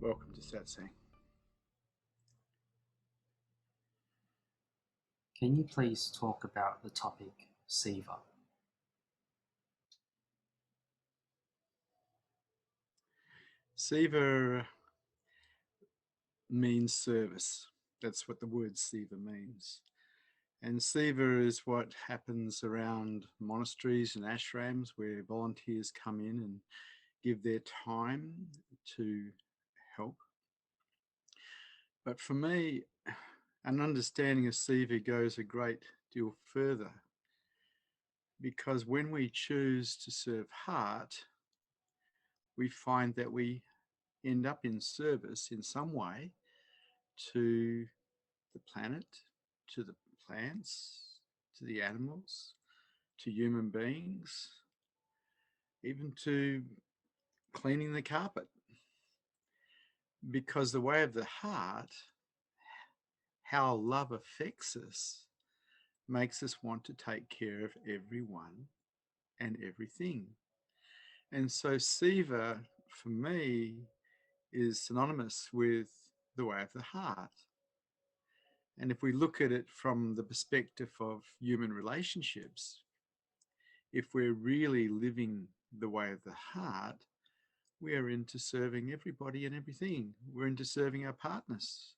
Welcome to Satsang. Can you please talk about the topic Seva? Seva means service. That's what the word Seva means. And Seva is what happens around monasteries and ashrams where volunteers come in and give their time to help. But for me, an understanding of Seva goes a great deal further, because when we choose to serve heart, we find that we end up in service in some way to the planet, to the plants, to the animals, to human beings, even to cleaning the carpet. Because the way of the heart, how love affects us, makes us want to take care of everyone and everything. And so Seva, for me, is synonymous with the way of the heart. And if we look at it from the perspective of human relationships, if we're really living the way of the heart, we are into serving everybody and everything. We're into serving our partners.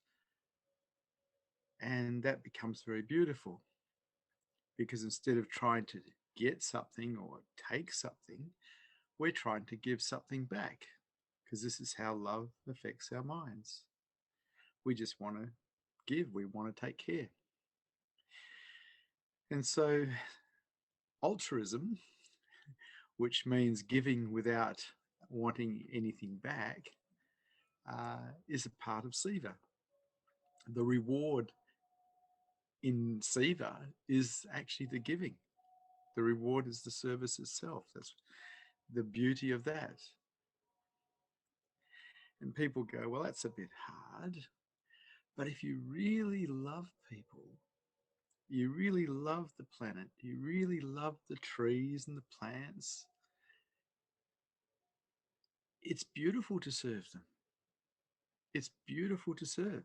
And that becomes very beautiful, because instead of trying to get something or take something, we're trying to give something back, because this is how love affects our minds. We just want to give, we want to take care. And so altruism, which means giving without wanting anything back, is a part of Seva. The reward in Seva is actually the giving. The reward is the service itself. That's the beauty of that. And people go, well, that's a bit hard. But if you really love people, you really love the planet, you really love the trees and the plants, it's beautiful to serve them. It's beautiful to serve.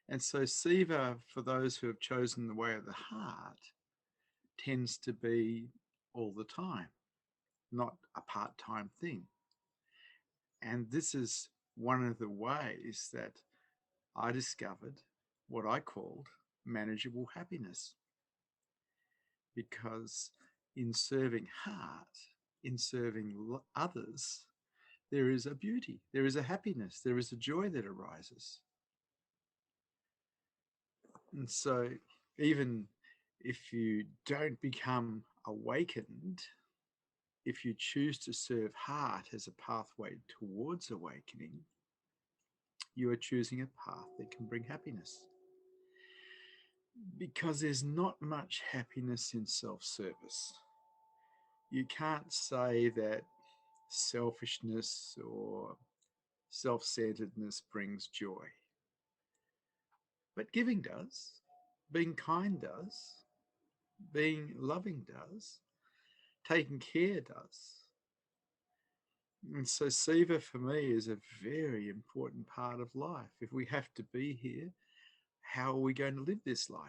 And so Seva, for those who have chosen the way of the heart, tends to be all the time, not a part-time thing. And this is one of the ways that I discovered what I called manageable happiness. Because in serving heart, in serving others, there is a beauty, there is a happiness, there is a joy that arises. And so even if you don't become awakened, if you choose to serve heart as a pathway towards awakening, you are choosing a path that can bring happiness. Because there's not much happiness in self-service. You can't say that selfishness or self-centeredness brings joy. But giving does, being kind does, being loving does, taking care does. And so Seva for me is a very important part of life. If we have to be here, how are we going to live this life?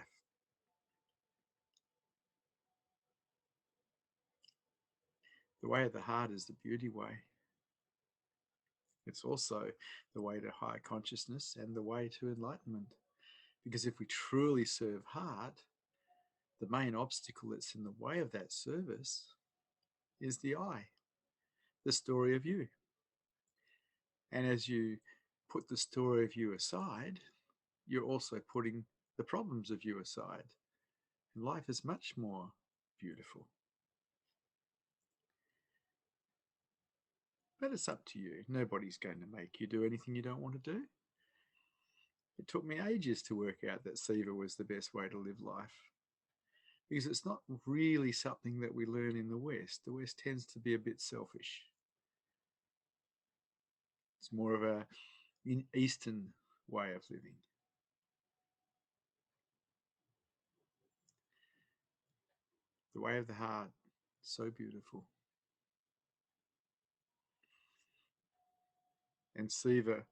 The way of the heart is the beauty way. It's also the way to higher consciousness and the way to enlightenment. Because if we truly serve heart, the main obstacle that's in the way of that service is the I, the story of you. And as you put the story of you aside, you're also putting the problems of you aside. And life is much more beautiful. But it's up to you. Nobody's going to make you do anything you don't want to do. It took me ages to work out that Seva was the best way to live life, because it's not really something that we learn in the West. The West tends to be a bit selfish. It's more of an Eastern way of living. The way of the heart, so beautiful. And Seva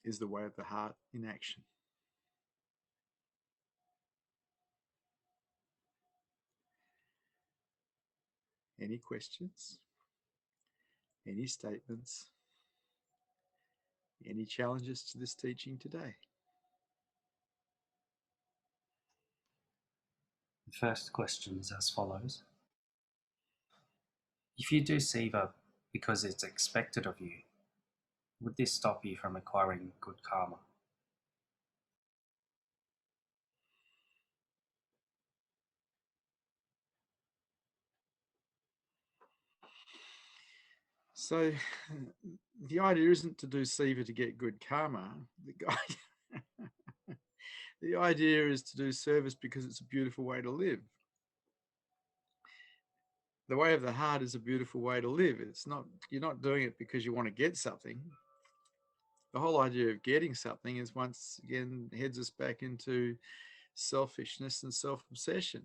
is the way of the heart in action. Any questions? Any statements? Any challenges to this teaching today? The first question is as follows. If you do Seva because it's expected of you, would this stop you from acquiring good karma? So the idea isn't to do Seva to get good karma. The idea is to do service because it's a beautiful way to live. The way of the heart is a beautiful way to live. It's not, you're not doing it because you want to get something. The whole idea of getting something is once again heads us back into selfishness and self-obsession.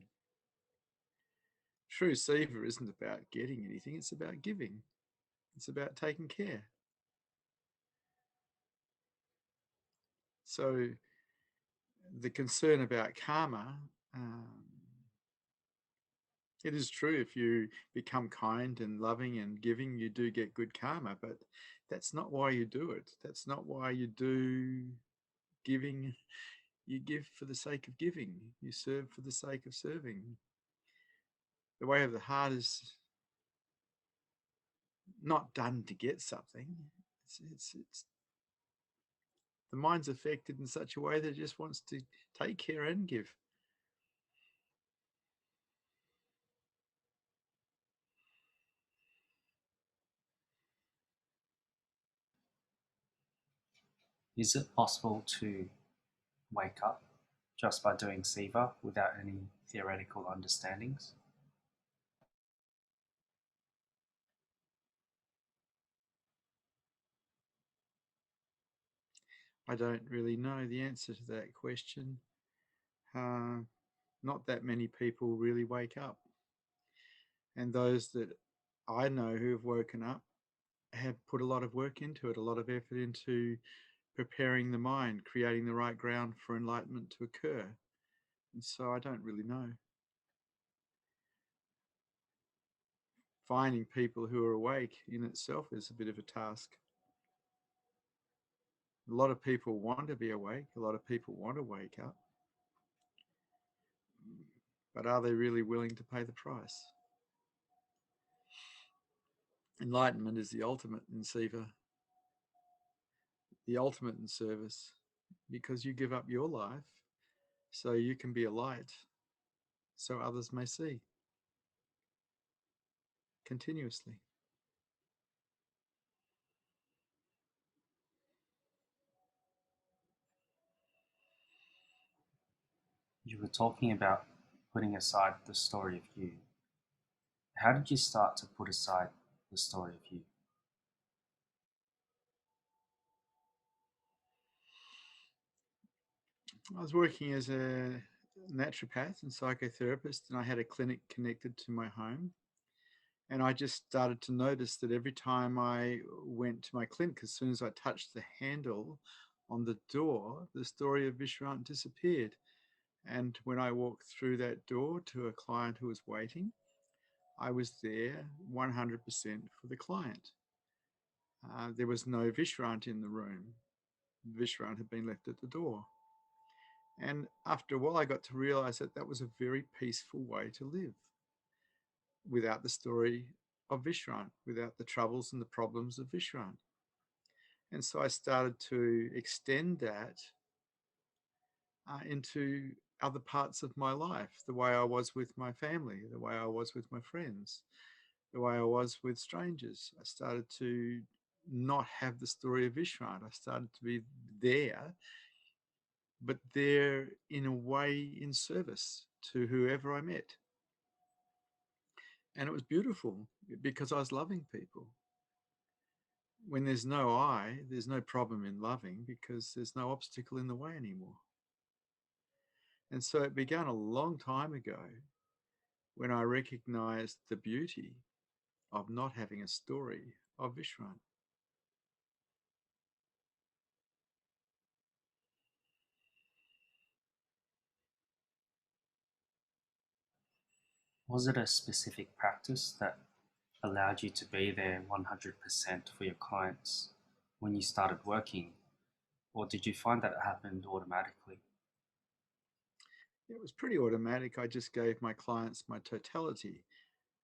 True Seva isn't about getting anything, it's about giving. It's about taking care. So the concern about karma, it is true if you become kind and loving and giving, you do get good karma, but that's not why you do it. That's not why you do giving. You give for the sake of giving. You serve for the sake of serving. The way of the heart is not done to get something. It's the mind's affected in such a way that it just wants to take care and give. Is it possible to wake up just by doing Seva without any theoretical understandings? I don't really know the answer to that question. Not that many people really wake up. And those that I know who have woken up have put a lot of work into it, a lot of effort into preparing the mind, creating the right ground for enlightenment to occur. And so I don't really know. Finding people who are awake in itself is a bit of a task. A lot of people want to be awake, a lot of people want to wake up. But are they really willing to pay the price? Enlightenment is the ultimate in Seva, the ultimate in service, because you give up your life so you can be a light, so others may see continuously. You were talking about putting aside the story of you. How did you start to put aside the story of you? I was working as a naturopath and psychotherapist, and I had a clinic connected to my home. And I just started to notice that every time I went to my clinic, as soon as I touched the handle on the door, the story of Vishrant disappeared. And when I walked through that door to a client who was waiting, I was there 100% for the client. There was no Vishrant in the room. Vishrant had been left at the door. And after a while, I got to realize that that was a very peaceful way to live without the story of Vishrant, without the troubles and the problems of Vishrant. And so I started to extend that into other parts of my life, the way I was with my family, the way I was with my friends, the way I was with strangers. I started to not have the story of Vishrant. I started to be there, but there in a way in service to whoever I met. And it was beautiful because I was loving people. When there's no I, there's no problem in loving because there's no obstacle in the way anymore. And so it began a long time ago when I recognized the beauty of not having a story of Vishrant. Was it a specific practice that allowed you to be there 100% for your clients when you started working, or did you find that it happened automatically? It was pretty automatic. I just gave my clients my totality.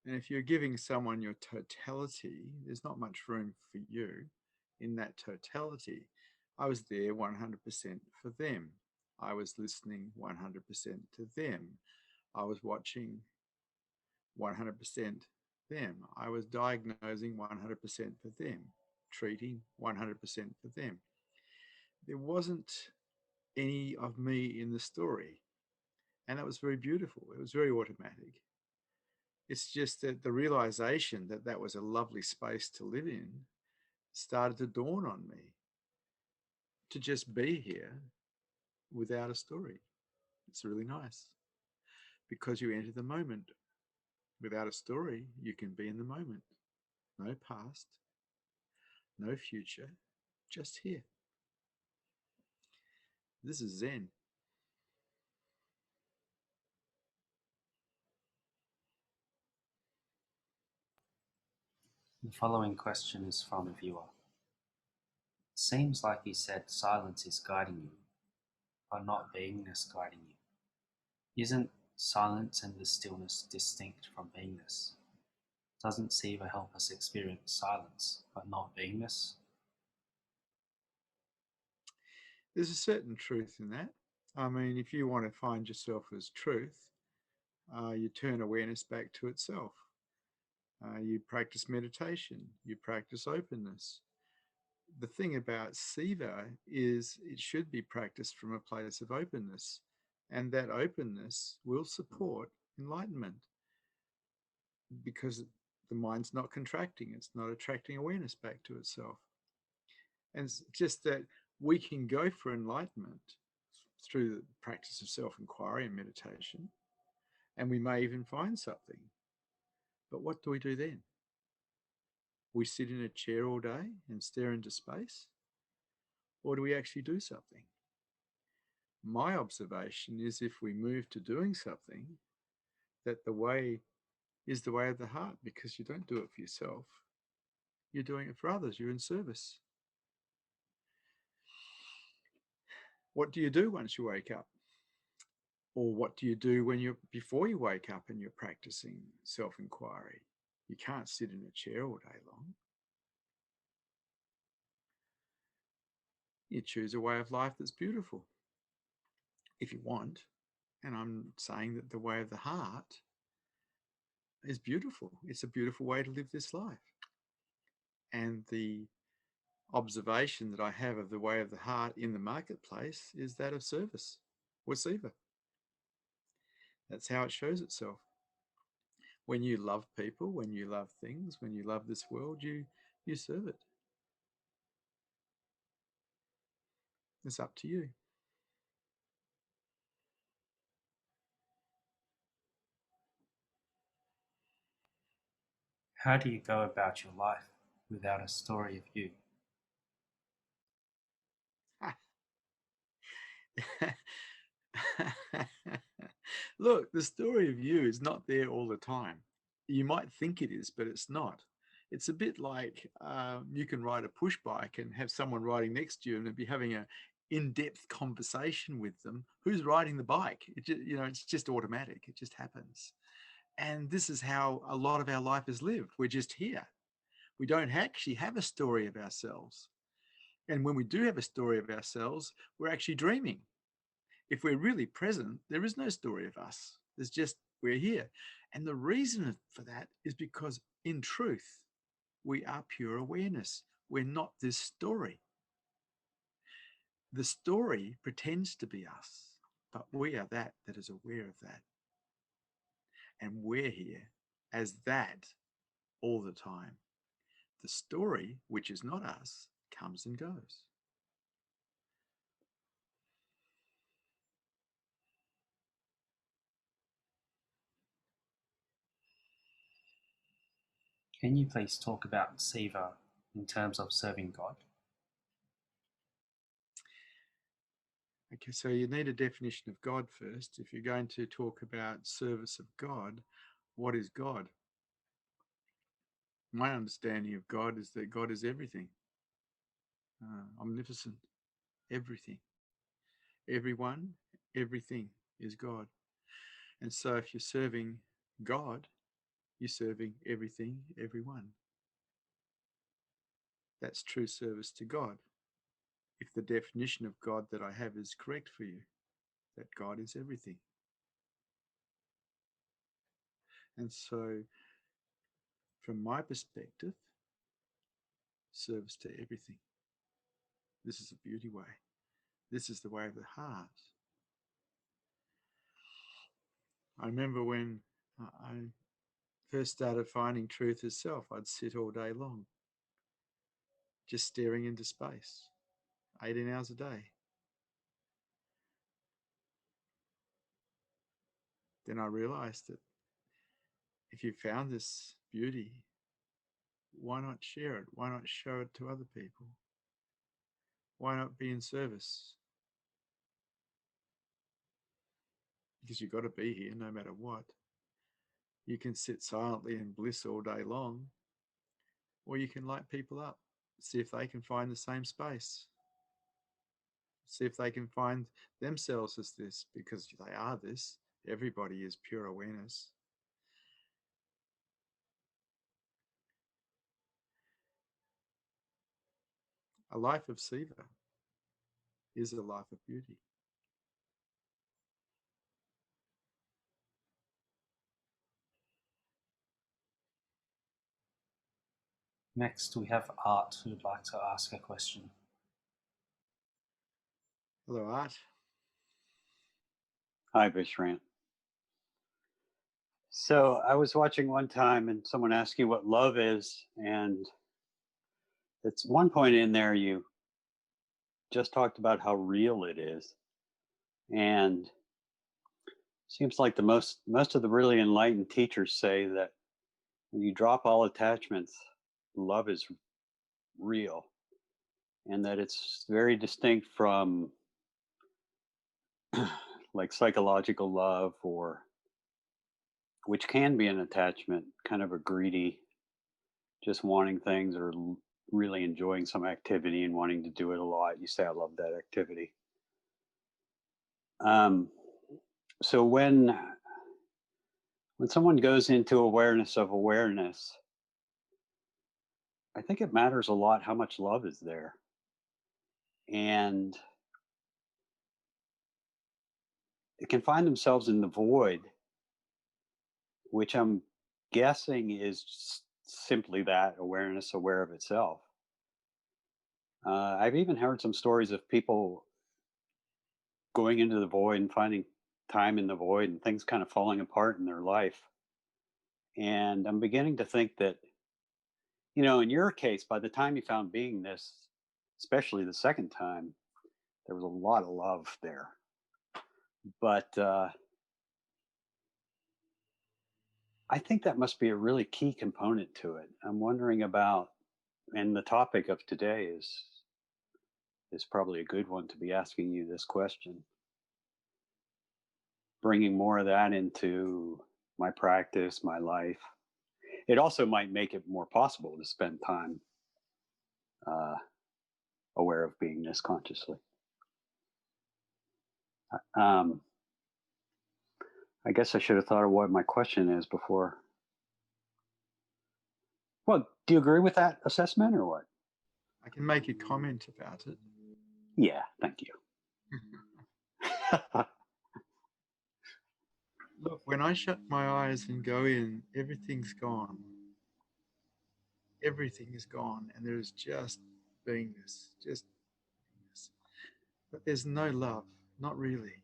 And if you're giving someone your totality, there's not much room for you in that totality. I was there 100% for them. I was listening 100% to them. I was watching 100% them. I was diagnosing 100% for them, treating 100% for them. There wasn't any of me in the story. And that was very beautiful. It was very automatic. It's just that the realization that that was a lovely space to live in started to dawn on me, to just be here without a story. It's really nice because you enter the moment. Without a story, you can be in the moment. No past, no future, just here. This is Zen. The following question is from a viewer. It seems like you said silence is guiding you, but not beingness guiding you. Isn't silence and the stillness distinct from beingness? Doesn't Seva help us experience silence, but not beingness? There's a certain truth in that. I mean, if you want to find yourself as truth, you turn awareness back to itself. You practice meditation, you practice openness. The thing about Siva is it should be practiced from a place of openness, and that openness will support enlightenment because the mind's not contracting, it's not attracting awareness back to itself. And it's just that we can go for enlightenment through the practice of self inquiry and meditation, and we may even find something. But what do we do then? We sit in a chair all day and stare into space? Or do we actually do something? My observation is if we move to doing something, that the way is the way of the heart because you don't do it for yourself. You're doing it for others. You're in service. What do you do once you wake up? Or what do you do when you're before you wake up and you're practicing self-inquiry? You can't sit in a chair all day long. You choose a way of life that's beautiful if you want. And I'm saying that the way of the heart is beautiful. It's a beautiful way to live this life. And the observation that I have of the way of the heart in the marketplace is that of service or seva. That's how it shows itself. When you love people, when you love things, when you love this world, you serve it. It's up to you. How do you go about your life without a story of you? Look, the story of you is not there all the time. You might think it is, but it's not. It's a bit like you can ride a push bike and have someone riding next to you and be having a in-depth conversation with them. Who's riding the bike? It's just automatic. It just happens. And this is how a lot of our life is lived. We're just here. We don't actually have a story of ourselves. And when we do have a story of ourselves, we're actually dreaming. If we're really present, there is no story of us. There's just we're here. And the reason for that is because in truth, we are pure awareness. We're not this story. The story pretends to be us, but we are that is aware of that. And we're here as that all the time. The story, which is not us, comes and goes. Can you please talk about Seva in terms of serving God? Okay, so you need a definition of God first. If you're going to talk about service of God, what is God? My understanding of God is that God is everything, omnipotent, everything. Everyone, everything is God. And so if you're serving God, you're serving everything, everyone. That's true service to God. If the definition of God that I have is correct for you, that God is everything. And so, from my perspective, service to everything. This is a beauty way. This is the way of the heart. I remember when I first started finding truth as self, I'd sit all day long, just staring into space, 18 hours a day. Then I realized that if you found this beauty, why not share it? Why not show it to other people? Why not be in service? Because you've got to be here no matter what. You can sit silently in bliss all day long, or you can light people up, see if they can find the same space, see if they can find themselves as this, because they are this. Everybody is pure awareness. A life of Seva is a life of beauty. Next, we have Art, who'd like to ask a question. Hello, Art. Hi, Vishrant. So I was watching one time and someone asked you what love is, and it's one point in there you just talked about how real it is. And seems like the most of the really enlightened teachers say that when you drop all attachments, love is real, and that it's very distinct from like psychological love, or which can be an attachment, kind of a greedy, just wanting things, or really enjoying some activity and wanting to do it a lot. You say, I love that activity. So when someone goes into awareness of awareness, I think it matters a lot how much love is there. And it can find themselves in the void, which I'm guessing is simply that awareness aware of itself. I've even heard some stories of people going into the void and finding time in the void and things kind of falling apart in their life. And I'm beginning to think that, in your case, by the time you found beingness, especially the second time, there was a lot of love there. But I think that must be a really key component to it. I'm wondering about, and the topic of today is probably a good one to be asking you this question. Bringing more of that into my practice, my life. It also might make it more possible to spend time aware of beingness consciously. I guess I should have thought of what my question is before. Well, do you agree with that assessment or what? I can make a comment about it. Yeah, thank you. Look, when I shut my eyes and go in, everything's gone. Everything is gone, and there is just beingness, just beingness. But there's no love, not really.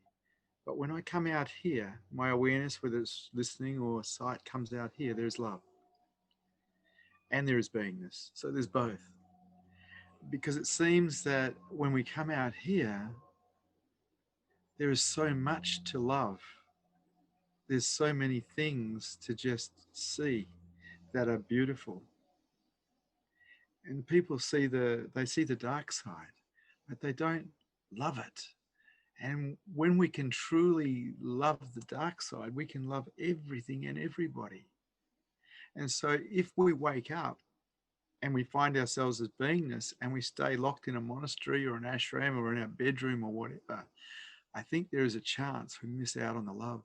But when I come out here, my awareness, whether it's listening or sight, comes out here, there's love. And there is beingness. So there's both. Because it seems that when we come out here, there is so much to love. There's so many things to just see that are beautiful. And people see the dark side, but they don't love it. And when we can truly love the dark side, we can love everything and everybody. And so if we wake up and we find ourselves as beingness and we stay locked in a monastery or an ashram or in our bedroom or whatever, I think there is a chance we miss out on the love.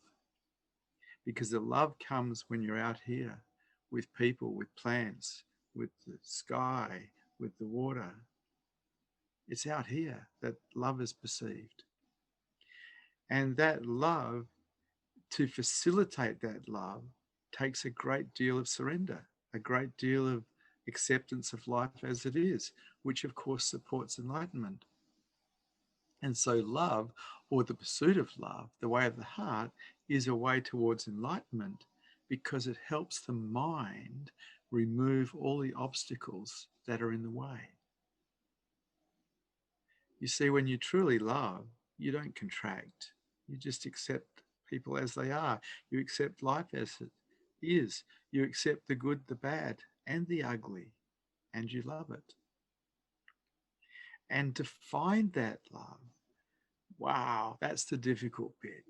Because the love comes when you're out here with people, with plants, with the sky, with the water. It's out here that love is perceived. And that love, to facilitate that love, takes a great deal of surrender, a great deal of acceptance of life as it is, which of course supports enlightenment. And so love, or the pursuit of love, the way of the heart, is a way towards enlightenment because it helps the mind remove all the obstacles that are in the way. You see, when you truly love, you don't contract. You just accept people as they are. You accept life as it is. You accept the good, the bad, and the ugly, and you love it. And to find that love, wow, that's the difficult bit,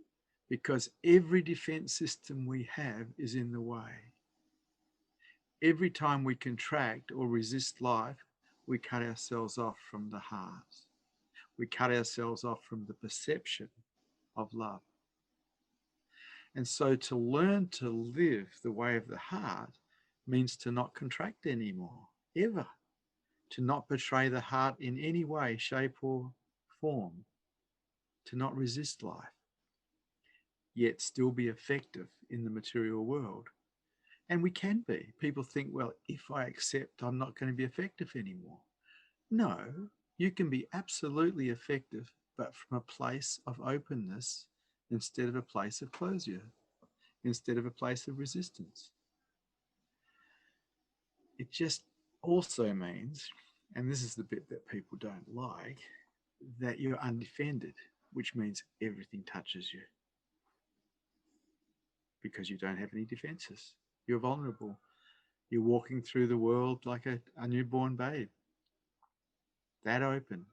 because every defense system we have is in the way. Every time we contract or resist life, we cut ourselves off from the heart. We cut ourselves off from the perception of love. And so to learn to live the way of the heart means to not contract anymore, ever. To not betray the heart in any way, shape, or form. To not resist life, yet still be effective in the material world. And we can be. People think, well, if I accept, I'm not going to be effective anymore. No, you can be absolutely effective, but from a place of openness instead of a place of closure, instead of a place of resistance. It just also means, and this is the bit that people don't like, that you're undefended, which means everything touches you because you don't have any defenses. You're vulnerable. You're walking through the world like a newborn babe. That open,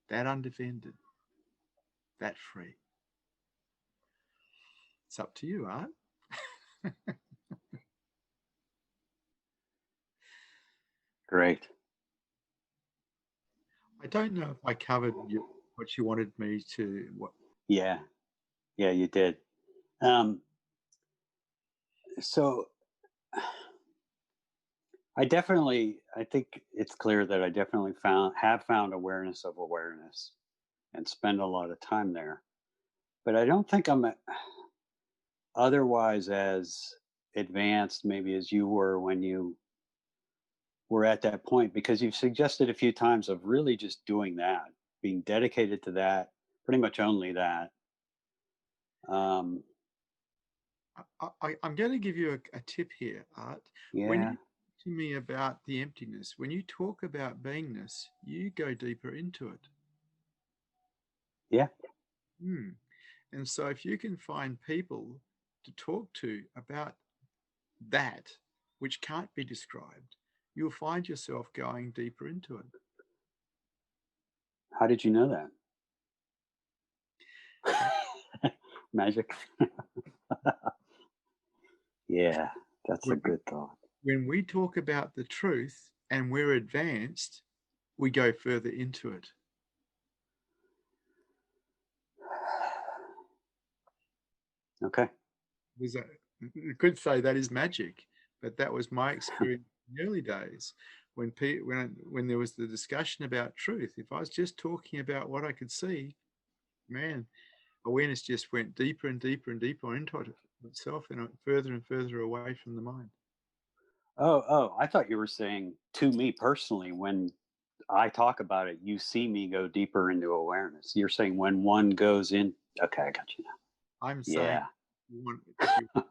that undefended, that free. It's up to you, Art. Great. I don't know if I covered what you wanted me to. What? Yeah, you did. So I think it's clear that I definitely have found awareness of awareness and spend a lot of time there. But I don't think I'm otherwise as advanced maybe as you were when you were at that point, because you've suggested a few times of really just doing that, being dedicated to that, pretty much only that. I'm going to give you a tip here, Art. When you Yeah. talk to me about the emptiness, when you talk about beingness, you go deeper into it. Yeah. And so if you can find people to talk to about that, which can't be described, you'll find yourself going deeper into it. How did you know that? Magic. Yeah, that's a good thought. When we talk about the truth and we're advanced, we go further into it. Okay. You could say that is magic, but that was my experience in the early days when there was the discussion about truth. If I was just talking about what I could see, man, awareness just went deeper and deeper and deeper into itself and further and further away from the mind. Oh, I thought you were saying to me personally, when I talk about it, you see me go deeper into awareness. You're saying when one goes in. Okay, I got you now. I'm saying if you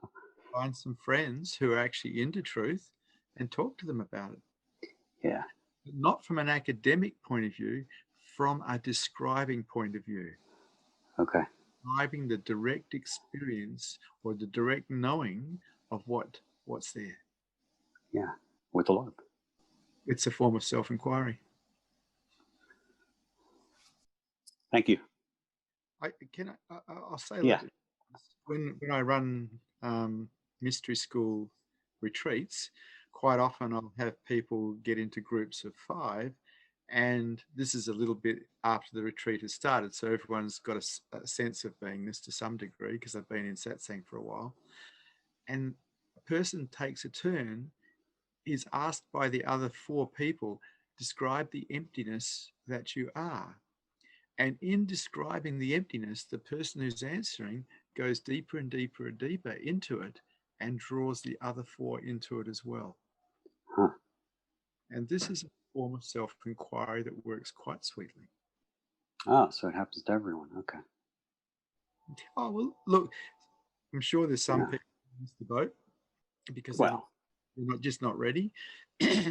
find some friends who are actually into truth and talk to them about it. Yeah. Not from an academic point of view, from a describing point of view. Okay. Describing the direct experience or the direct knowing of what's there. Yeah, with love. It's a form of self-inquiry. Thank you. I'll say Yeah. like this. When I run mystery school retreats, quite often I'll have people get into groups of 5, and this is a little bit after the retreat has started, so everyone's got a sense of beingness to some degree because they've been in satsang for a while, and a person takes a turn, is asked by the other 4 people, describe the emptiness that you are. And in describing the emptiness, the person who's answering goes deeper and deeper and deeper into it and draws the other 4 into it as well. Huh. And this is a form of self-inquiry that works quite sweetly. Oh, so it happens to everyone. Okay. Oh, well, look, I'm sure there's some Yeah. people who miss the boat because they're Well, just not ready.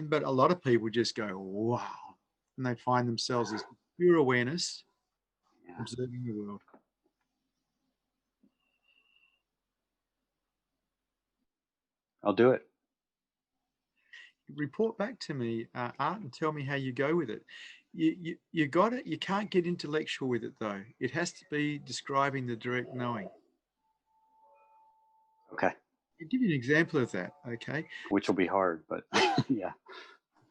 But a lot of people just go, wow. And they find themselves as pure awareness, yeah. observing the world. I'll do it. Report back to me, Art, and tell me how you go with it. You got it. You can't get intellectual with it, though. It has to be describing the direct knowing. Okay. I'll give you an example of that, okay? Which will be hard, but yeah.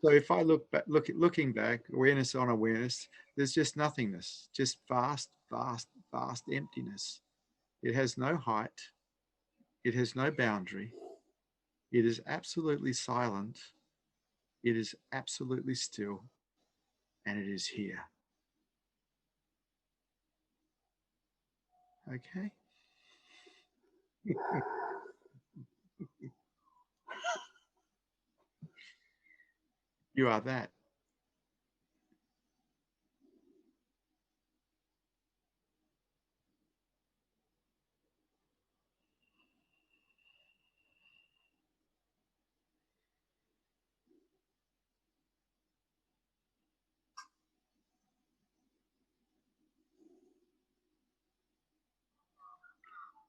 So if I looking back, awareness on awareness, there's just nothingness, just vast, vast, vast emptiness. It has no height. It has no boundary. It is absolutely silent. It is absolutely still, and it is here. Okay? You are that.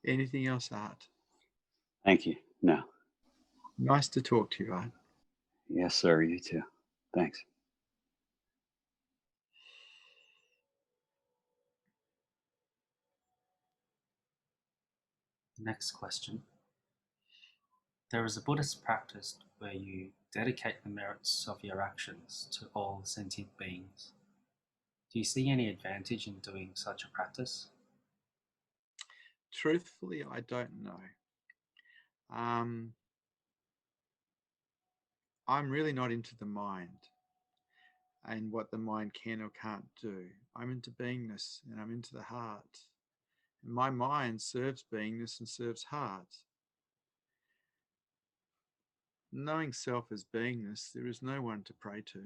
Anything else, Art? Thank you. No. Nice to talk to you, Art. Yes, sir. You too. Thanks. Next question. There is a Buddhist practice where you dedicate the merits of your actions to all sentient beings. Do you see any advantage in doing such a practice? Truthfully, I don't know. I'm really not into the mind and what the mind can or can't do. I'm into beingness and I'm into the heart. And my mind serves beingness and serves heart. Knowing self as beingness, there is no one to pray to.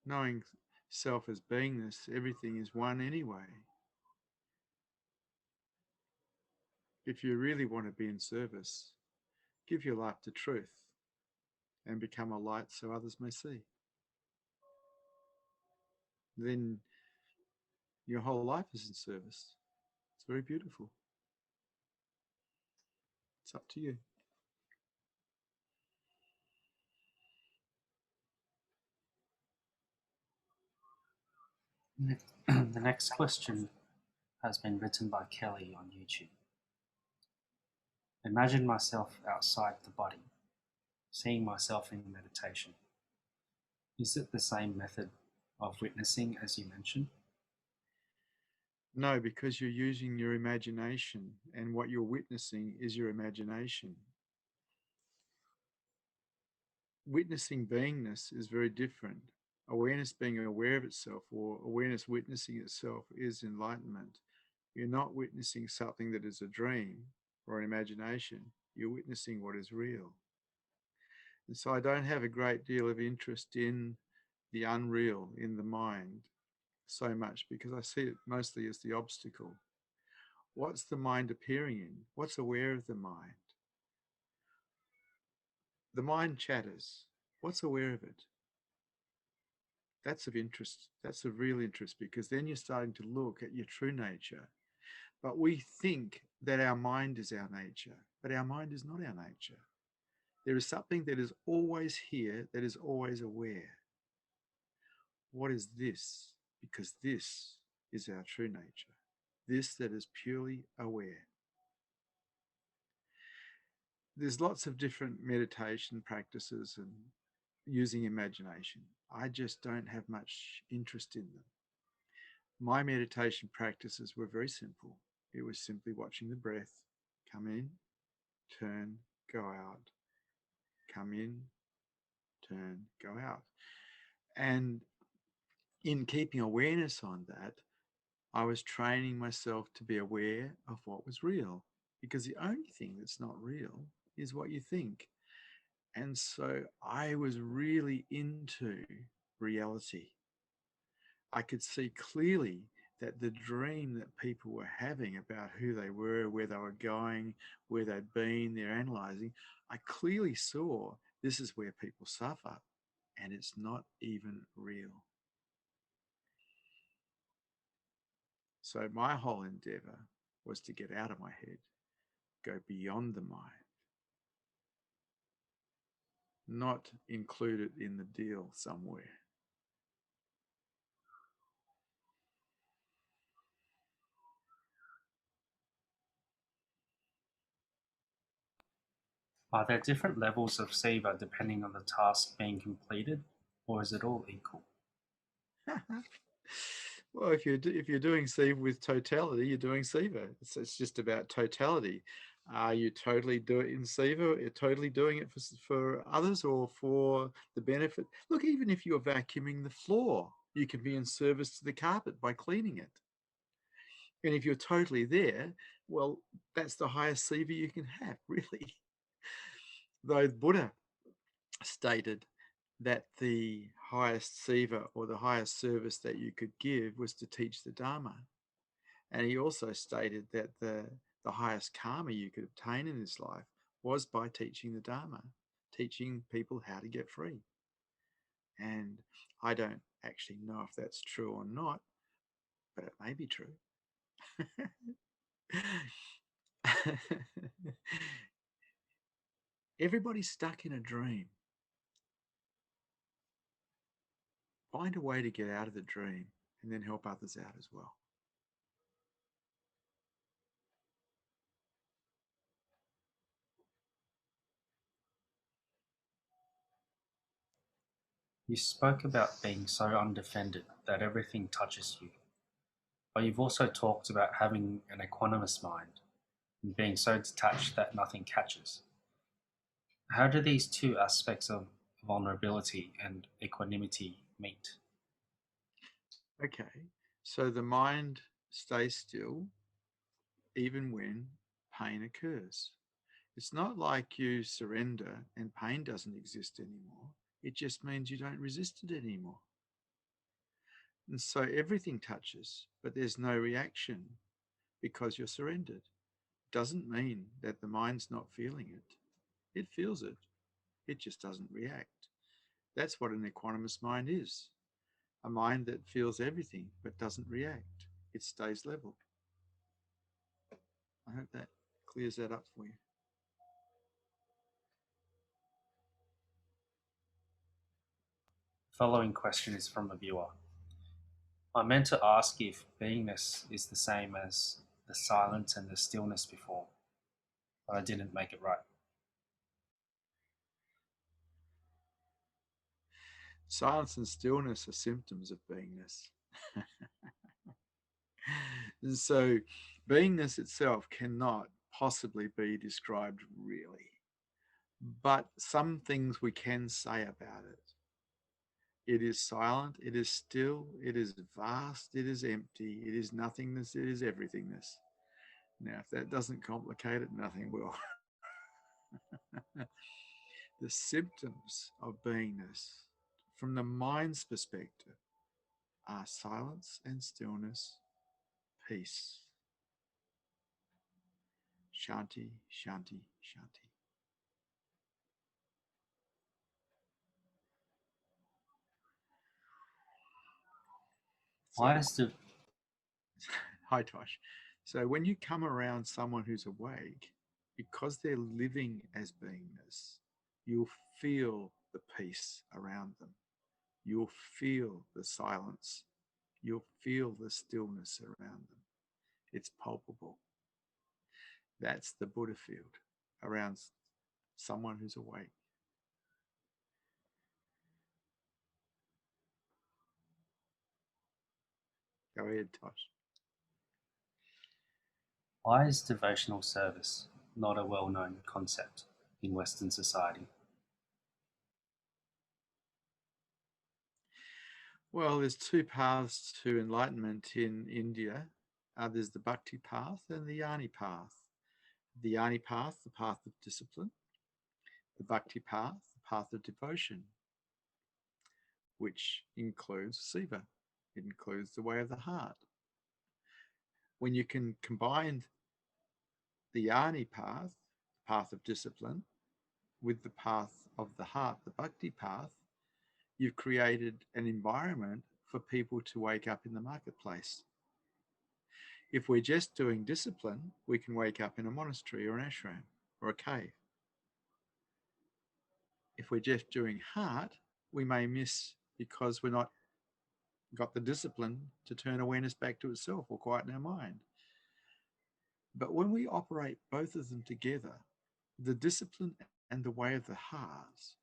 Knowing self as beingness, everything is one anyway. If you really want to be in service, give your life to truth and become a light so others may see. Then your whole life is in service. It's very beautiful. It's up to you. The next question has been written by Kelly on YouTube. Imagine myself outside the body, seeing myself in meditation. Is it the same method of witnessing as you mentioned? No, because you're using your imagination, and what you're witnessing is your imagination. Witnessing beingness is very different. Awareness being aware of itself, or awareness witnessing itself, is enlightenment. You're not witnessing something that is a dream or an imagination. You're witnessing what is real. And so I don't have a great deal of interest in the unreal in the mind so much because I see it mostly as the obstacle. What's the mind appearing in? What's aware of the mind? The mind chatters. What's aware of it? That's of interest. That's of real interest because then you're starting to look at your true nature. But we think that our mind is our nature, but our mind is not our nature. There is something that is always here, that is always aware. What is this? because this is our true nature, this that is purely aware. There's lots of different meditation practices and using imagination. I just don't have much interest in them. My meditation practices were very simple. It was simply watching the breath come in, turn, go out, come in, turn, go out. And in keeping awareness on that, I was training myself to be aware of what was real, because the only thing that's not real is what you think. And so I was really into reality. I could see clearly that the dream that people were having about who they were, where they were going, where they'd been, they're analyzing, I clearly saw this is where people suffer and it's not even real. So my whole endeavor was to get out of my head, go beyond the mind, not include it in the deal somewhere. Are there different levels of Seva depending on the task being completed, or is it all equal? Well, if you're doing Seva with totality, you're doing Seva. It's just about totality. Are you totally doing it in Seva? You're totally doing it for others or for the benefit? Look, even if you're vacuuming the floor, you can be in service to the carpet by cleaning it. And if you're totally there, well, that's the highest Seva you can have, really. Though Buddha stated that the highest seva or the highest service that you could give was to teach the Dharma. And he also stated that the highest karma you could obtain in this life was by teaching the Dharma, teaching people how to get free. And I don't actually know if that's true or not, but it may be true. Everybody's stuck in a dream. Find a way to get out of the dream and then help others out as well. You spoke about being so undefended that everything touches you, but you've also talked about having an equanimous mind and being so detached that nothing catches. How do these two aspects of vulnerability and equanimity meet? Okay, so the mind stays still even when pain occurs. It's not like you surrender and pain doesn't exist anymore. It just means you don't resist it anymore. And so everything touches, but there's no reaction because you're surrendered. Doesn't mean that the mind's not feeling it. It feels it. It just doesn't react. That's what an equanimous mind is. A mind that feels everything but doesn't react. It stays level. I hope that clears that up for you. The following question is from a viewer. I meant to ask if beingness is the same as the silence and the stillness before, but I didn't make it right. Silence and stillness are symptoms of beingness. And so beingness itself cannot possibly be described really. But some things we can say about it. It is silent, it is still, it is vast, it is empty, it is nothingness, it is everythingness. Now, if that doesn't complicate it, nothing will. The symptoms of beingness from the mind's perspective are silence and stillness, peace. Shanti, shanti, shanti. So, Why is the hi, Tosh. So, when you come around someone who's awake, because they're living as beingness, you'll feel the peace around them. You'll feel the silence. you'll feel the stillness around them. It's palpable. That's the Buddha field around someone who's awake. Go ahead, Tosh. Why is devotional service not a well-known concept in Western society? Well, there's two paths to enlightenment in India. There's the bhakti path and the jnana path. The jnana path, the path of discipline. The bhakti path, the path of devotion, which includes seva. It includes the way of the heart. When you can combine the jnana path, the path of discipline, with the path of the heart, the bhakti path, you've created an environment for people to wake up in the marketplace. If we're just doing discipline, we can wake up in a monastery or an ashram or a cave. If we're just doing heart, we may miss because we're not got the discipline to turn awareness back to itself or quieten our mind. But when we operate both of them together, the discipline and the way of the heart,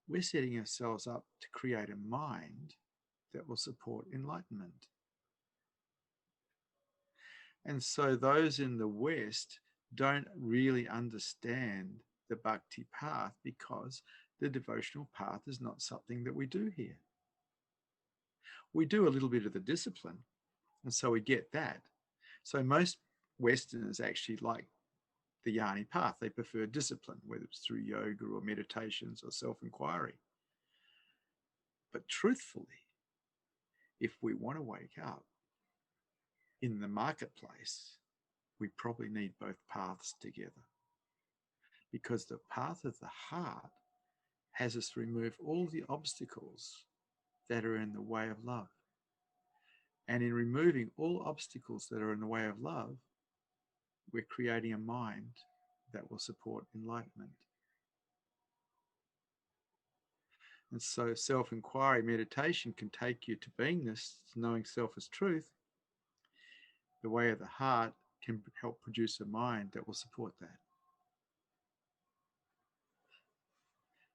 we're setting ourselves up to create a mind that will support enlightenment. And so those in the West don't really understand the bhakti path because the devotional path is not something that we do here. We do a little bit of the discipline, and so we get that. So most Westerners actually like the jnana path. They prefer discipline, whether it's through yoga or meditations or self-inquiry. But truthfully, if we want to wake up in the marketplace, we probably need both paths together. Because the path of the heart has us remove all the obstacles that are in the way of love. And in removing all obstacles that are in the way of love, we're creating a mind that will support enlightenment. And so self-inquiry meditation can take you to beingness, to knowing self as truth. The way of the heart can help produce a mind that will support that.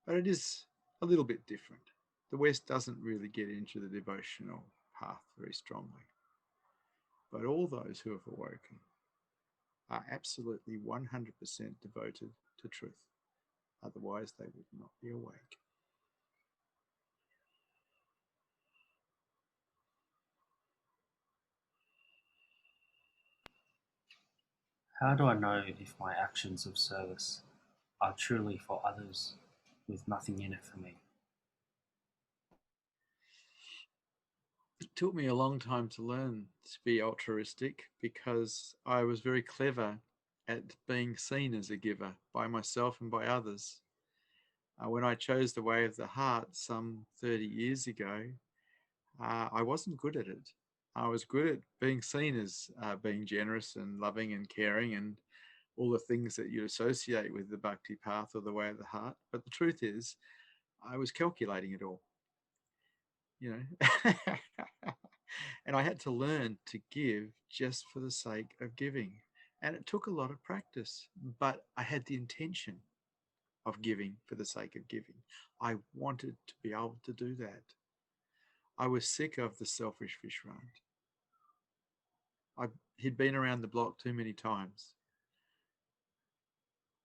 But it is a little bit different. The West doesn't really get into the devotional path very strongly. But all those who have awoken are absolutely 100% devoted to truth. Otherwise, they would not be awake. How do I know if my actions of service are truly for others with nothing in it for me? It took me a long time to learn to be altruistic because I was very clever at being seen as a giver by myself and by others. When I chose the way of the heart some 30 years ago, I wasn't good at it. I was good at being seen as being generous and loving and caring and all the things that you associate with the bhakti path or the way of the heart. But the truth is, I was calculating it all, you know. And I had to learn to give just for the sake of giving. And it took a lot of practice, but I had the intention of giving for the sake of giving. I wanted to be able to do that. I was sick of the selfish Vishrant. He'd been around the block too many times.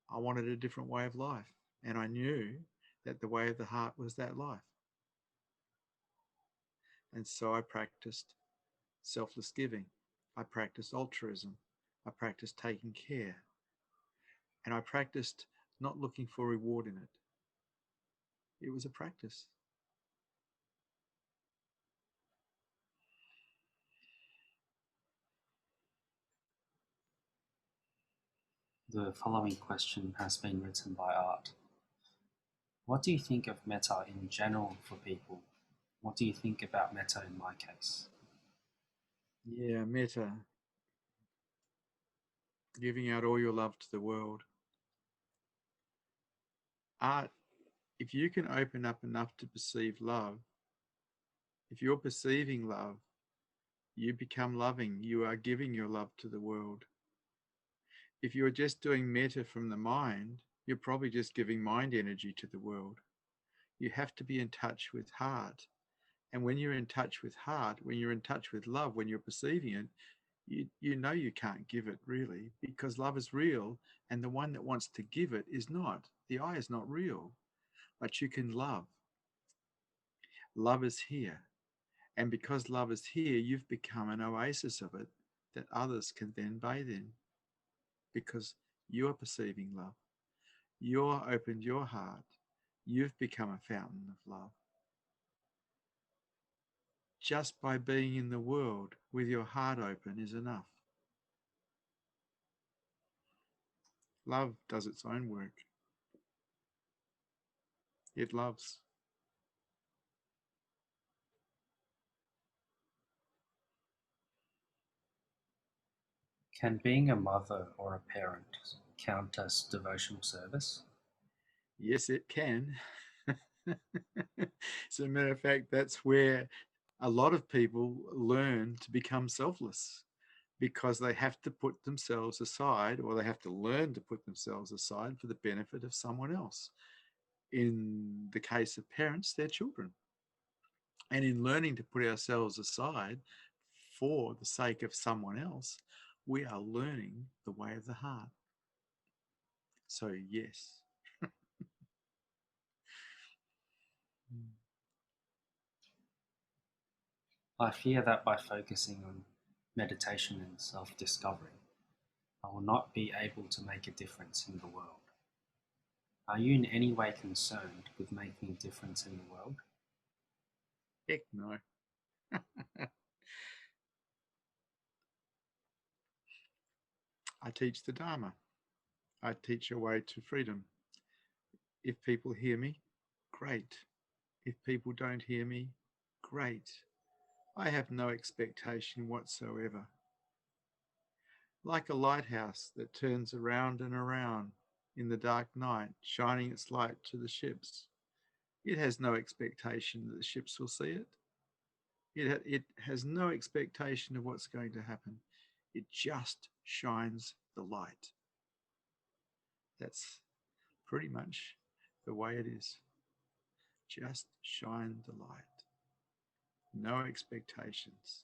I wanted a different way of life. And I knew that the way of the heart was that life. And so I practiced selfless giving. I practiced altruism. I practiced taking care. And I practiced not looking for reward in it. It was a practice. The following question has been written by Art. What do you think of metta in general for people? What do you think about metta in my case? Yeah, metta. Giving out all your love to the world. Art, if you can open up enough to perceive love, If you're perceiving love, you become loving. You are giving your love to the world. If you're just doing metta from the mind, you're probably just giving mind energy to the world. You have to be in touch with heart. And when you're in touch with heart, when you're in touch with love, when you're perceiving it, you know you can't give it really, because love is real and the one that wants to give it is not. The I is not real, but you can love. Love is here. And because love is here, you've become an oasis of it that others can then bathe in, because you're perceiving love. You're opened your heart. You've become a fountain of love. Just by being in the world with your heart open is enough. Love does its own work. It loves. Can being a mother or a parent count as devotional service? Yes, it can. As a matter of fact, that's where a lot of people learn to become selfless, because they have to put themselves aside, or they have to learn to put themselves aside for the benefit of someone else. In the case of parents, their children. And in learning to put ourselves aside for the sake of someone else, we are learning the way of the heart. So, yes. I fear that by focusing on meditation and self-discovery, I will not be able to make a difference in the world. Are you in any way concerned with making a difference in the world? Heck no. I teach the Dharma. I teach a way to freedom. If people hear me, great. If people don't hear me, great. I have no expectation whatsoever. Like a lighthouse that turns around and around in the dark night, shining its light to the ships. It has no expectation that the ships will see it. It has no expectation of what's going to happen. It just shines the light. That's pretty much the way it is. Just shine the light. No expectations.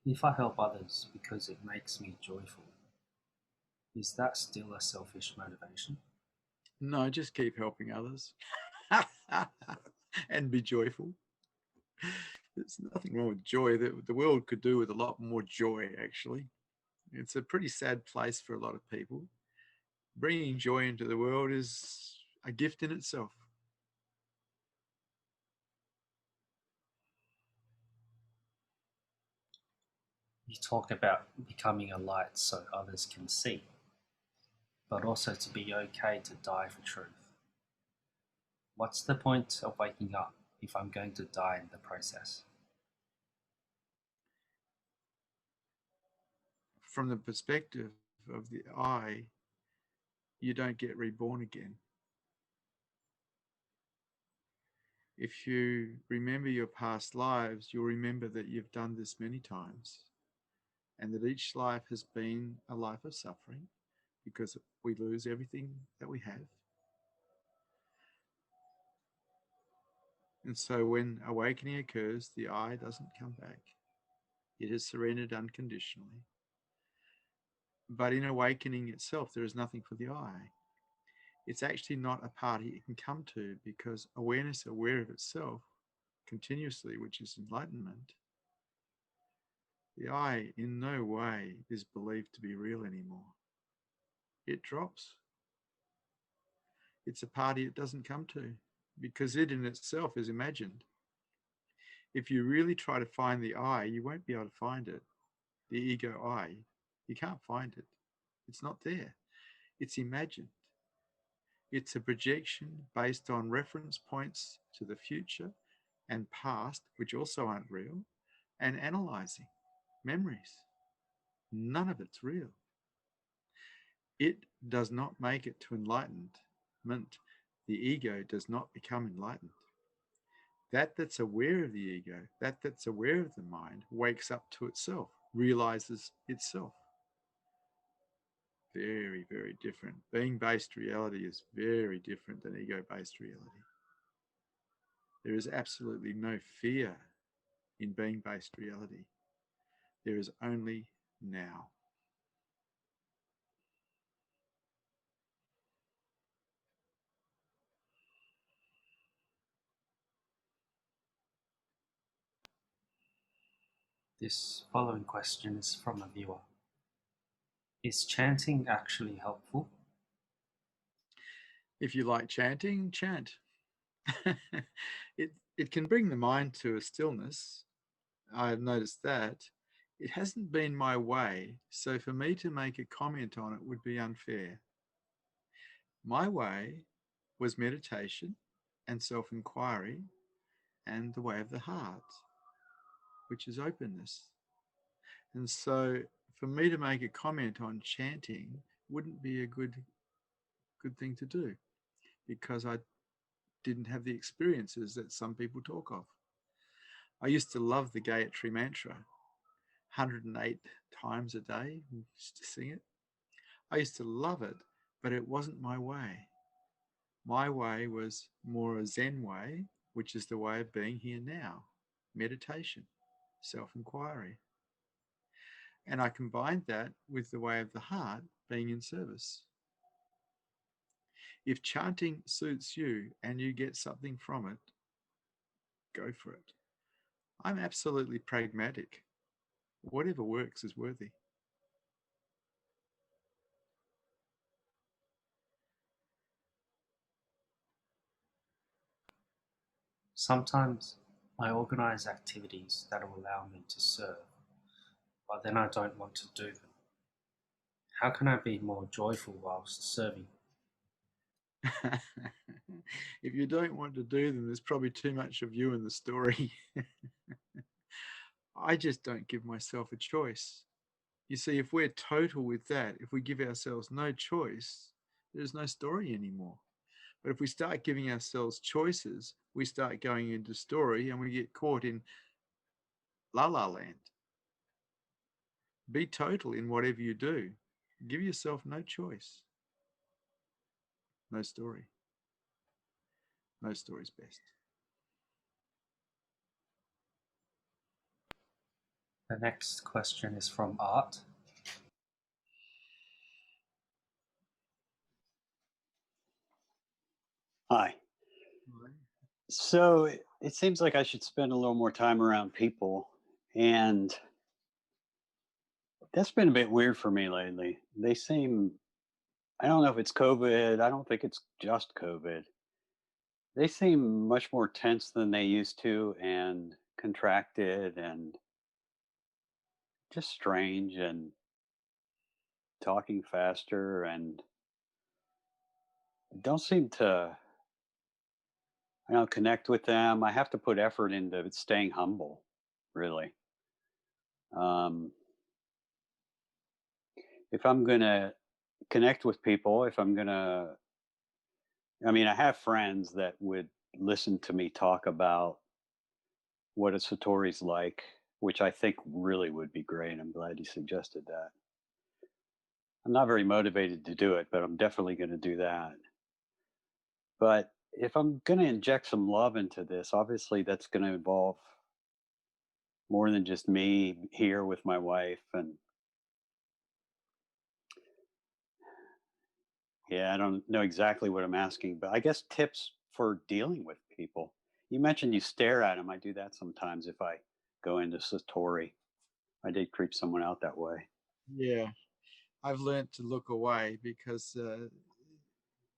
If I help others because it makes me joyful, is that still a selfish motivation? No, just keep helping others and be joyful. There's nothing wrong with joy. The world could do with a lot more joy, actually. It's a pretty sad place for a lot of people. Bringing joy into the world is a gift in itself. You talk about becoming a light so others can see, but also to be okay to die for truth. What's the point of waking up if I'm going to die in the process? From the perspective of the I, you don't get reborn again. If you remember your past lives, you'll remember that you've done this many times, and that each life has been a life of suffering, because we lose everything that we have. And so when awakening occurs, the I doesn't come back. It is surrendered unconditionally. But in awakening itself, there is nothing for the I. It's actually not a party it can come to, because awareness, aware of itself continuously, which is enlightenment, the I in no way is believed to be real anymore. It drops. It's a party it doesn't come to, because it in itself is imagined. If you really try to find the I, you won't be able to find it. The ego I, you can't find it. It's not there. It's imagined. It's a projection based on reference points to the future and past, which also aren't real, and analyzing memories. None of it's real. It does not make it to enlightenment. The ego does not become enlightened. That's aware of the ego, that's aware of the mind, wakes up to itself, realizes itself. Very, very different. Being-based reality is very different than ego-based reality. There is absolutely no fear in being-based reality. There is only now. This following question is from a viewer. Is chanting actually helpful? If you like chanting, chant. it can bring the mind to a stillness. I've noticed that. It hasn't been my way, so for me to make a comment on it would be unfair. My way was meditation and self-inquiry and the way of the heart, which is openness. And so for me to make a comment on chanting wouldn't be a good thing to do, because I didn't have the experiences that some people talk of. I used to love the Gayatri mantra, 108 times a day, used to sing it. I used to love it, but it wasn't my way. My way was more a Zen way, which is the way of being here now, meditation, self-inquiry. And I combined that with the way of the heart, being in service. If chanting suits you and you get something from it, go for it. I'm absolutely pragmatic. Whatever works is worthy. Sometimes I organize activities that will allow me to serve, but then I don't want to do them. How can I be more joyful whilst serving? If you don't want to do them, there's probably too much of you in the story. I just don't give myself a choice. You see, if we're total with that, if we give ourselves no choice, there's no story anymore. But if we start giving ourselves choices, we start going into story and we get caught in la la land. Be total in whatever you do. Give yourself no choice. No story. No story's best. The next question is from Art. Hi. So it seems like I should spend a little more time around people, and that's been a bit weird for me lately. They seem, I don't know if it's COVID, I don't think it's just COVID. They seem much more tense than they used to, and contracted, and just strange, and talking faster, and don't seem to, I don't connect with them. I have to put effort into staying humble, really. Um, if I'm going to connect with people, if I'm going to, I mean, I have friends that would listen to me talk about what a Satori's like, which I think really would be great. I'm glad you suggested that. I'm not very motivated to do it, but I'm definitely going to do that. But if I'm going to inject some love into this, obviously that's going to involve more than just me here with my wife. And yeah, I don't know exactly what I'm asking, but I guess tips for dealing with people. You mentioned you stare at them. I do that sometimes if I go into Satori. I did creep someone out that way. Yeah, I've learned to look away because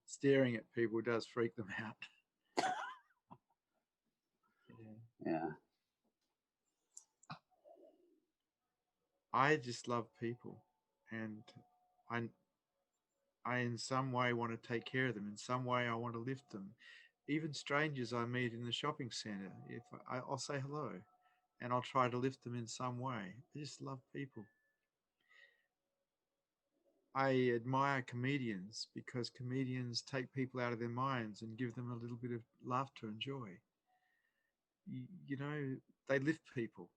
staring at people does freak them out. Yeah. Yeah. I just love people, and I I in some way want to take care of them. In some way, I want to lift them. Even strangers I meet in the shopping center, if I'll say hello, and I'll try to lift them in some way. I just love people. I admire comedians because comedians take people out of their minds and give them a little bit of laughter and joy. You know, they lift people.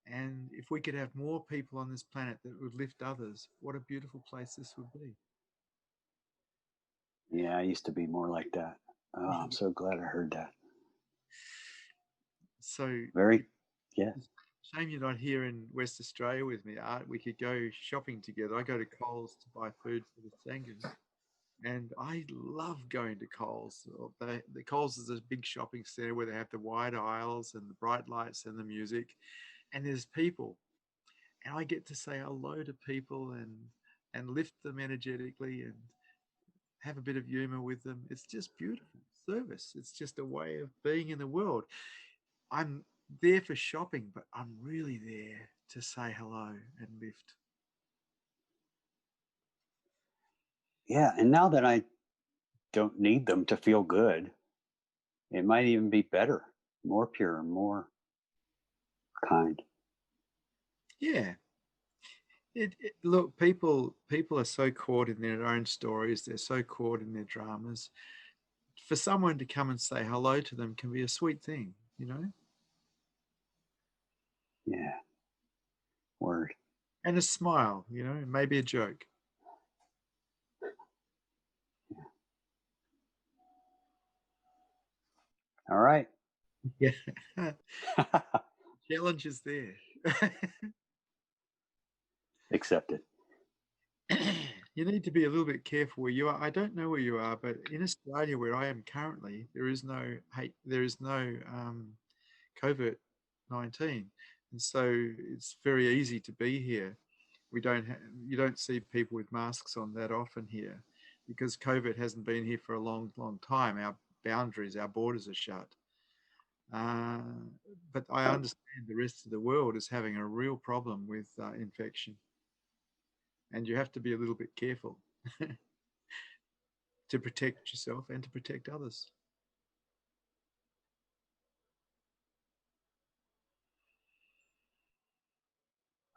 And if we could have more people on this planet that would lift others, what a beautiful place this would be. Yeah, I used to be more like that. Oh, I'm so glad I heard that. So, Very, yeah. shame you're not here in West Australia with me, Art. We could go shopping together. I go to Coles to buy food for the Sangam, and I love going to Coles. The Coles is a big shopping centre where they have the wide aisles and the bright lights and the music, and there's people, and I get to say hello to people and lift them energetically and have a bit of humor with them. It's just beautiful service. It's just a way of being in the world. I'm there for shopping, but I'm really there to say hello and lift. Yeah. And now that I don't need them to feel good, it might even be better, more pure, more kind. Yeah. Look, people are so caught in their own stories. They're so caught in their dramas. For someone to come and say hello to them can be a sweet thing, you know? Yeah. Word. And a smile, you know, maybe a joke. All right. Yeah. Challenge is there. Accepted. You need to be a little bit careful where you are. I don't know where you are, but in Australia, where I am currently, there is no COVID-19, and so it's very easy to be here. You don't see people with masks on that often here, because COVID hasn't been here for a long, long time. Our borders are shut. Uh, but I understand the rest of the world is having a real problem with infection, and you have to be a little bit careful to protect yourself and to protect others.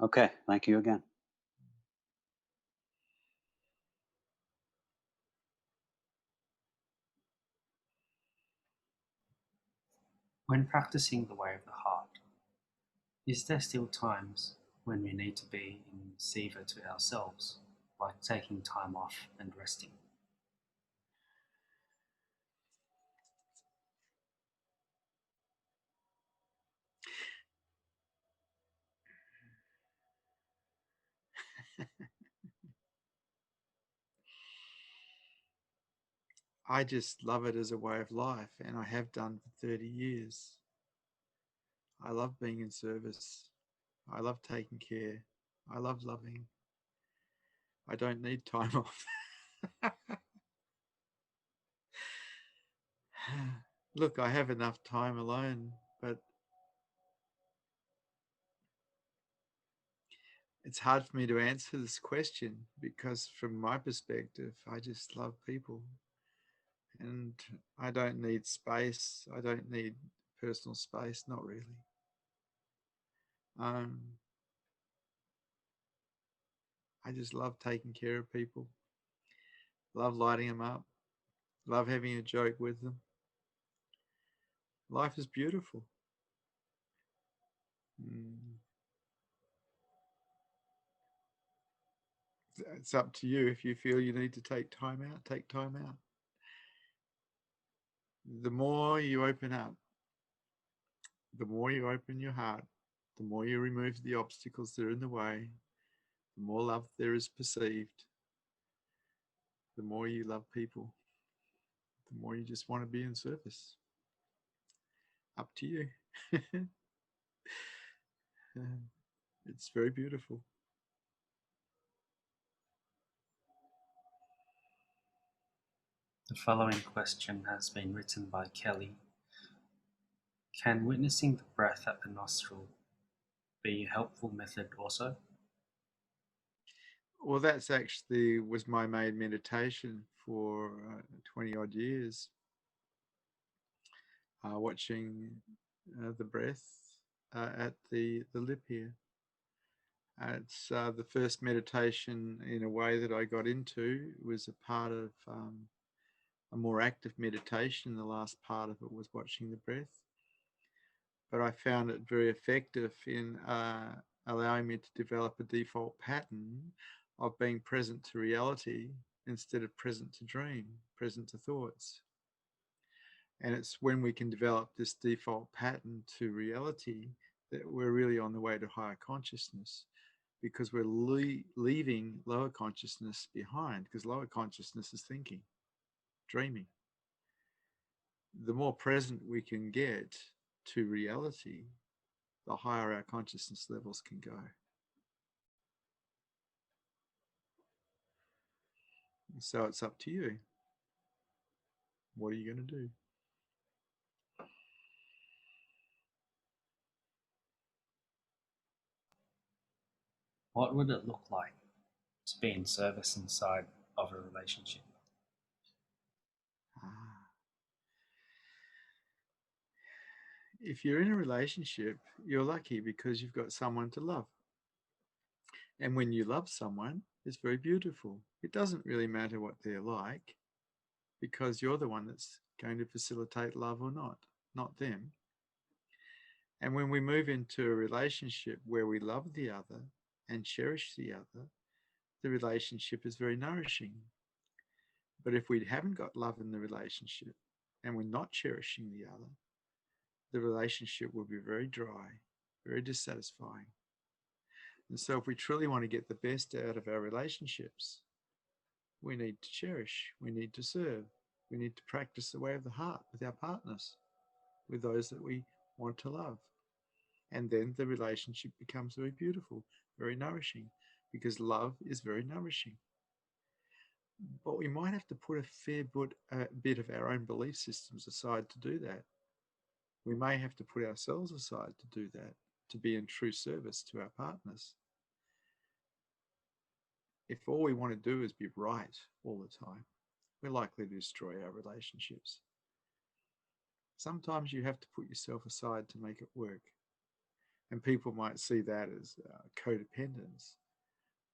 Okay. Thank you again. When practicing the way of the heart, is there still times when we need to be in Seva to ourselves, like taking time off and resting? I just love it as a way of life, and I have done for 30 years. I love being in service. I love taking care. I love loving. I don't need time off. Look, I have enough time alone, but it's hard for me to answer this question because, from my perspective, I just love people and I don't need space. I don't need personal space, not really. Um, I just love taking care of people, love lighting them up, love having a joke with them. Life is beautiful. Mm. It's up to you. If you feel you need to take time out, take time out. The more you open up, the more you open your heart, the more you remove the obstacles that are in the way, the more love there is perceived, the more you love people, the more you just want to be in service. Up to you. It's very beautiful. The following question has been written by Kelly. Can witnessing the breath at the nostril be a helpful method also? Well, that's actually was my main meditation for 20 odd years, watching the breath at the lip here. It's the first meditation in a way that I got into. It was a part of a more active meditation. The last part of it was watching the breath. But I found it very effective in allowing me to develop a default pattern of being present to reality instead of present to dream, present to thoughts. And it's when we can develop this default pattern to reality that we're really on the way to higher consciousness, because we're leaving lower consciousness behind, because lower consciousness is thinking, dreaming. The more present we can get to reality, the higher our consciousness levels can go. So it's up to you. What are you going to do? What would it look like to be in service inside of a relationship? If you're in a relationship, you're lucky because you've got someone to love. And when you love someone, it's very beautiful. It doesn't really matter what they're like, because you're the one that's going to facilitate love or not them. And when we move into a relationship where we love the other and cherish the other, the relationship is very nourishing. But if we haven't got love in the relationship and we're not cherishing the other, the relationship will be very dry, very dissatisfying. And so if we truly want to get the best out of our relationships, we need to cherish, we need to serve, we need to practice the way of the heart with our partners, with those that we want to love. And then the relationship becomes very beautiful, very nourishing, because love is very nourishing. But we might have to put a fair bit of our own belief systems aside to do that. We may have to put ourselves aside to do that, to be in true service to our partners. If all we want to do is be right all the time, we're likely to destroy our relationships. Sometimes you have to put yourself aside to make it work. And people might see that as codependence.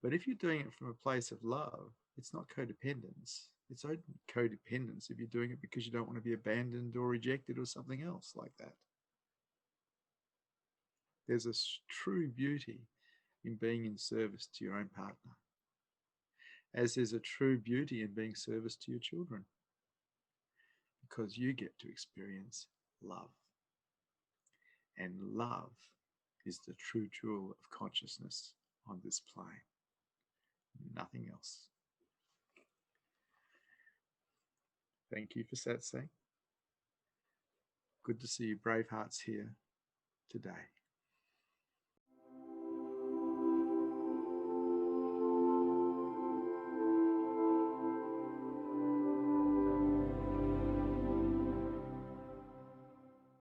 But if you're doing it from a place of love, it's not codependence. It's only codependence if you're doing it because you don't want to be abandoned or rejected or something else like that. There's a true beauty in being in service to your own partner, as there's a true beauty in being service to your children, because you get to experience love. And love is the true jewel of consciousness on this plane. Nothing else. Thank you for Satsang. Good to see you brave hearts here today.